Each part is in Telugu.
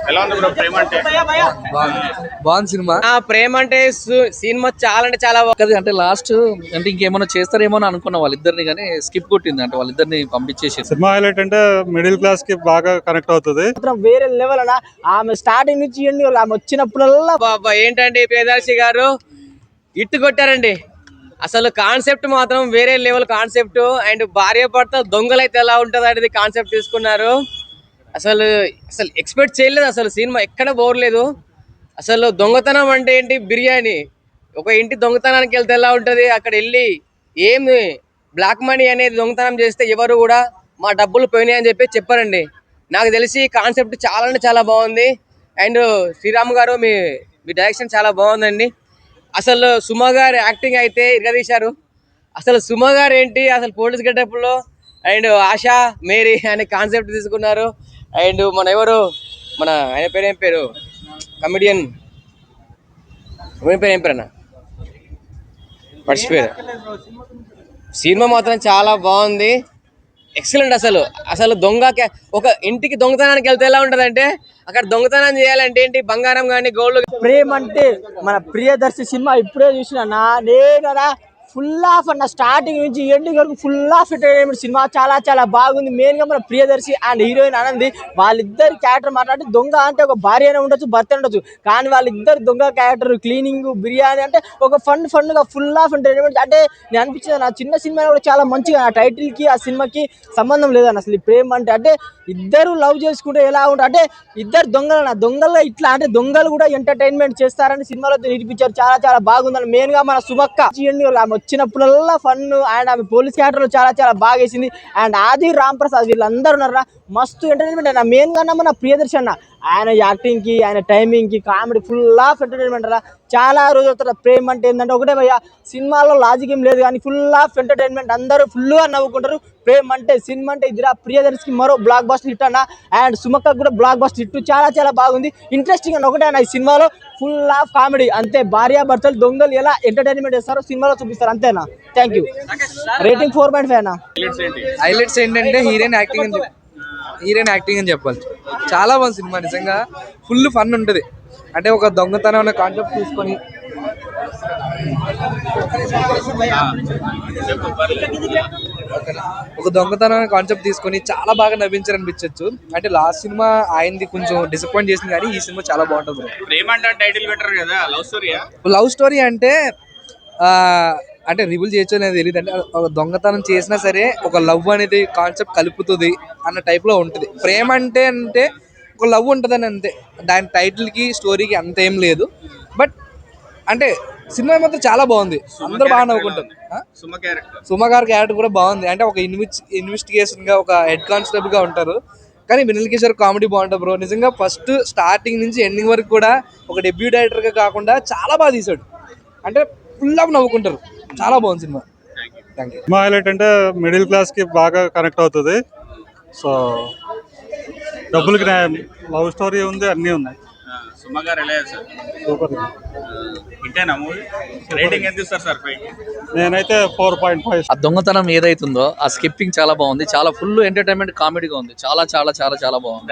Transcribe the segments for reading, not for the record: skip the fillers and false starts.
ఎలా ఉంది బ్రో ప్రేమ అంటే? బాగుంది సినిమా. ప్రేమ అంటే సినిమా చాలా అంటే చాలా అంటే లాస్ట్ అంటే ఇంకేమైనా చేస్తారేమో అని అనుకున్న వాళ్ళిద్దరిని, కానీ స్కిప్ కొట్టింది. అంటే వాళ్ళిద్దరిని పంపించేసి సినిమా హైలైట్ అంటే మిడిల్ క్లాస్ కి బాగా కనెక్ట్ అవుతుంది. వేరే లెవెల్ అన్న ఆమె స్టార్టింగ్ నుంచి ఆమె వచ్చినప్పుడల్లా ఏంటంటే ప్రియదర్శి గారు ఇట్టు కొట్టారండి. అసలు కాన్సెప్ట్ మాత్రం వేరే లెవెల్ కాన్సెప్ట్. అండ్ భార్య భర్త దొంగలైతే ఎలా ఉంటుంది అనేది కాన్సెప్ట్ తీసుకున్నారు. అసలు అసలు ఎక్స్పెక్ట్ చేయలేదు. అసలు సినిమా ఎక్కడ బోర్లేదు. అసలు దొంగతనం అంటే ఏంటి, బిర్యానీ ఒక ఇంటి దొంగతనానికి వెళ్తే ఎలా ఉంటుంది, అక్కడ వెళ్ళి ఏమి బ్లాక్ మనీ అనేది దొంగతనం చేస్తే ఎవరు కూడా మా డబ్బులు పోయినాయి అని చెప్పారండి. నాకు తెలిసి కాన్సెప్ట్ చాలా అంటే చాలా బాగుంది. అండ్ శ్రీరామ్ గారు మీ డైరెక్షన్ చాలా బాగుందండి. అసలు సుమ గారు యాక్టింగ్ అయితే ఇరగదీశారు. అసలు సుమ గారు ఏంటి అసలు పోలీస్ గెటప్లో, అండ్ ఆశా మేరీ అనే కాన్సెప్ట్ తీసుకున్నారు. అండ్ మన ఆయన పేరు ఏం పేరు, కమెడియన్ పేరు ఏం పేరు అన్న మర్చిపోయారు. సినిమా మాత్రం చాలా బాగుంది, ఎక్సలెంట్. అసలు ఒక ఇంటికి దొంగతనానికి వెళ్తే ఎలా ఉంటుంది అంటే, అక్కడ దొంగతనం చేయాలంటే ఏంటి, బంగారం కానీ గోల్డ్. ప్రేమ అంటే మన ప్రియదర్శి సినిమా ఇప్పుడే చూసిన నేనరా ఫుల్ ఆఫ్ అన్న స్టార్టింగ్ నుంచి ఎండింగ్ వరకు ఫుల్ ఆఫ్ ఎంటర్టైన్మెంట్. సినిమా చాలా చాలా బాగుంది. మెయిన్ గా మన ప్రియదర్శి అండ్ హీరోయిన్ ఆనంది వాళ్ళిద్దరు క్యారెక్టర్ మాట్లాడి, దొంగ అంటే ఒక భార్య అయినా ఉండొచ్చు, భర్త ఉండొచ్చు, కానీ వాళ్ళిద్దరు దొంగ క్యారెక్టర్, క్లీనింగ్, బిర్యానీ అంటే ఒక ఫన్ గా ఫుల్ ఆఫ్ ఎంటర్టైన్మెంట్. అంటే నేను అనిపించింది నా చిన్న సినిమా కూడా చాలా మంచిగా, ఆ టైటిల్ కి ఆ సినిమాకి సంబంధం లేదన్న. అసలు ఈ ప్రేమ అంటే ఇద్దరు లవ్ చేసుకుంటే ఎలా ఉంటుంది అంటే, ఇద్దరు దొంగలు ఇట్లా అంటే దొంగలు కూడా ఎంటర్టైన్మెంట్ చేస్తారని సినిమాలో నిరూపించారు. చాలా చాలా బాగుందని. మెయిన్ గా మన సుమక్క వచ్చినప్పుడల్లా ఫన్. అండ్ ఆమె పోలీస్ క్యారెక్టర్ చాలా చాలా బాగా వేసింది. అండ్ ఆది రామ్ ప్రసాద్ వీళ్ళందరూ ఉన్నారా మస్తు ఎంటర్టైన్మెంట్ అన్న. మెయిన్ గా మన ప్రియదర్శి అన్న ఆయన యాక్టింగ్ కి, ఆయన టైమింగ్ కి, కామెడీ ఫుల్ ఆఫ్ ఎంటర్టైన్మెంట్ అలా. చాలా రోజుల ప్రేమ అంటే ఏంటంటే ఒకటే భయ్య, సినిమాలో లాజిక్ ఏం లేదు కానీ ఫుల్ ఆఫ్ ఎంటర్టైన్మెంట్, అందరూ ఫుల్ గా నవ్వుకుంటారు. ప్రేమ అంటే సినిమా అంటే ఇదిరా. ప్రియదర్శికి మరో బ్లాక్ బస్టర్ హిట్ అన్న. అండ్ సుమక్క కూడా బ్లాక్ బస్టర్ హిట్. చాలా చాలా బాగుంది, ఇంట్రెస్టింగ్ అన్న. ఒకటే అన్న ఈ సినిమాలో ఫుల్ ఆఫ్ కామెడీ అంతే. భార్యాభర్తలు దొంగలు ఎలా ఎంటర్టైన్మెంట్ చేస్తారో సినిమాలో చూపిస్తారు అంతేనా. Thank you. రేటింగ్ 4.5 అన్న. హైలైట్స్ ఏంటంటే హీరోయిన్ యాక్టింగ్ అని చెప్పాలి. చాలా బాగుంది సినిమా, నిజంగా ఫుల్ ఫన్ ఉంటుంది. అంటే ఒక దొంగతనం అనే కాన్సెప్ట్ తీసుకొని చాలా బాగా నవ్వించారనిపించచ్చు. అంటే లాస్ట్ సినిమా ఆయనది కొంచెం డిసప్పాయింట్ చేసింది, కానీ ఈ సినిమా చాలా బాగుంటుంది. లవ్ స్టోరీ అంటే అంటే రివీల్ చేయొచ్చు అనేది తెలియదు. అంటే ఒక దొంగతనం చేసినా సరే ఒక లవ్ అనేది కాన్సెప్ట్ కలుపుతుంది అన్న టైప్లో ఉంటుంది. ప్రేమ అంటే ఒక లవ్ ఉంటుందని అంతే. దాని టైటిల్కి స్టోరీకి అంత ఏం లేదు. బట్ అంటే సినిమా మాత్రం చాలా బాగుంది, అందరూ బాగా నవ్వుకుంటారు. సుమ గారి క్యారెక్టర్ కూడా బాగుంది. అంటే ఒక ఇన్వెస్టిగేషన్ గా ఒక హెడ్ కానిస్టేబుల్ గా ఉంటారు, కానీ వినల్ కిషోర్ కామెడీ బాగుంటుంది బ్రో. నిజంగా ఫస్ట్ స్టార్టింగ్ నుంచి ఎండింగ్ వరకు కూడా ఒక డెబ్యూ డైరెక్టర్ గా కాకుండా చాలా బాగా తీసాడు. అంటే ఫుల్ ఆఫ్ నవ్వుకుంటారు. చాలా బాగుంది సినిమా. సినిమా హైలైట్ అంటే మిడిల్ క్లాస్ కి బాగా కనెక్ట్ అవుతుంది. సో డబ్బులకి లవ్ స్టోరీ ఉంది, అన్నీ ఉన్నాయి. సూపర్. నేనైతే 4.5. ఆ దొంగతనం ఏదైతుందో ఆ స్కిప్పింగ్ చాలా బాగుంది. చాలా ఫుల్ ఎంటర్టైన్మెంట్ కామెడీగా ఉంది. చాలా చాలా చాలా చాలా బాగుంది.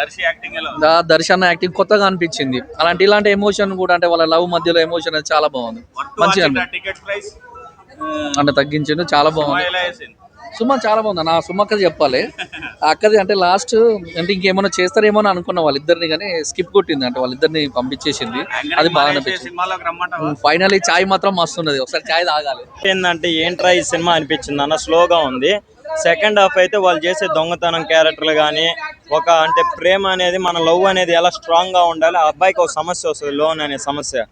దర్శన్ యాక్టింగ్ కొత్తగా అనిపించింది. ఇలాంటి ఎమోషన్ కూడా, అంటే వాళ్ళ లవ్ మధ్యలో ఎమోషన్ అది చాలా బాగుంది. మంచిగా అంటే తగ్గించిండు, చాలా బాగుంది. సుమ చాలా బాగుంది. నా సుమక్కది చెప్పాలి. అక్కది అంటే లాస్ట్ అంటే ఇంకేమైనా చేస్తారేమో అని అనుకున్న వాళ్ళిద్దరిని, కానీ స్కిప్ కొట్టింది. అంటే వాళ్ళిద్దరిని పంపించేసింది. అది బాగా అనిపించింది. ఫైనల్లీ చాయ్ మాత్రం మస్తు ఉన్నది, ఒకసారి చాయ్ తాగాలి. ఏంటంటే ఏంట్రా ఈ సినిమా అనిపించింది అన్న. స్లోగా ఉంది. సెకండ్ హాఫ్ అయితే వాళ్ళు చేసే దొంగతనం క్యారెక్టర్లు కానీ, ఒక అంటే ప్రేమ అనేది, మన లవ్ అనేది ఎలా స్ట్రాంగ్ గా ఉండాలి. ఆ అబ్బాయికి ఒక సమస్య వస్తుంది, లోన్ అనే సమస్య.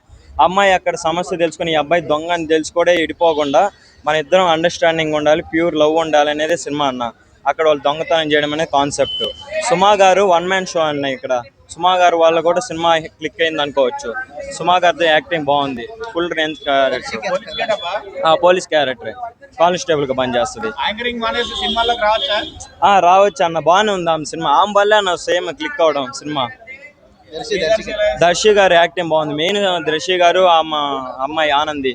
అమ్మాయి అక్కడ సమస్య తెలుసుకుని ఈ అబ్బాయి దొంగ అని తెలుసుకోవడే ఇడిపోకుండా మన ఇద్దరం అండర్స్టాండింగ్ ఉండాలి, ప్యూర్ లవ్ ఉండాలి అనేది సినిమా అన్న. అక్కడ వాళ్ళు దొంగతనం చేయడం అనేది కాన్సెప్ట్. సుమా గారు 1 man షో అన్న. ఇక్కడ సుమా గారు వాళ్ళు కూడా సినిమా క్లిక్ అయింది అనుకోవచ్చు. సుమా గారితో యాక్టింగ్ బాగుంది. Full range police character, constable గా పనిచేస్తుంది. రావచ్చు అన్న, బాగానే ఉంది ఆమె సినిమా. ఆమె వల్లే అన్న సేమ్ క్లిక్ అవడం సినిమా. దర్శి గారు యాక్టింగ్ బాగుంది. మెయిన్ దర్శి గారు అమ్మాయి ఆనంది